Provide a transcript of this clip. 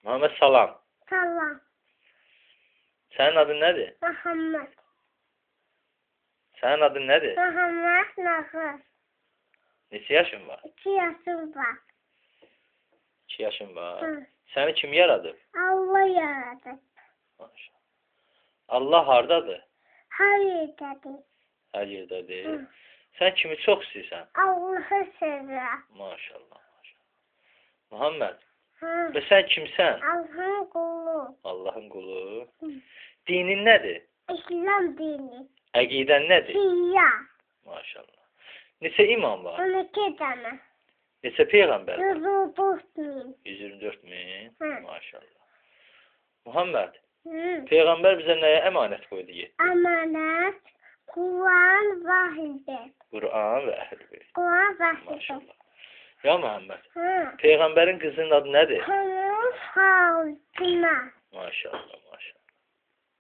Muhammed salam. Salam. Sənin adın nədir? Muhammed. Sənin adın nədir? Muhammed Nahır. Neçə yaşın var? 2 yaşım var. 2 yaşın var. Hı. Səni kim yaradıb? Allah yaradı. Maşallah. Allah hardadır? Her yerdədir. Hər yerdədir. Hı. Sən kimi çox istəyirsən? Allah'ı sevirəm. Maşallah. Muhammed, Hı. və sən kimsən? Allah'ın qulu. Allahın qulu. Hı. Dinin nədir? İslam dini. Əqidən nədir? Şia. Maşallah. Neçə imam var? 12 dənə. Neçə peyğəmbər var? 134 min. 124 min. Hı. Maşallah. Muhammed, Hı. peyğəmbər bizə nəyə əmanət qoydu? Amanət, Quran vahidi. Quran və əhl-beyt. Quran vahidi. Maşallah. Ya Muhammed, Hı. peyğəmbərin qızının adı nədir? Hanım Fatıma. Maşallah.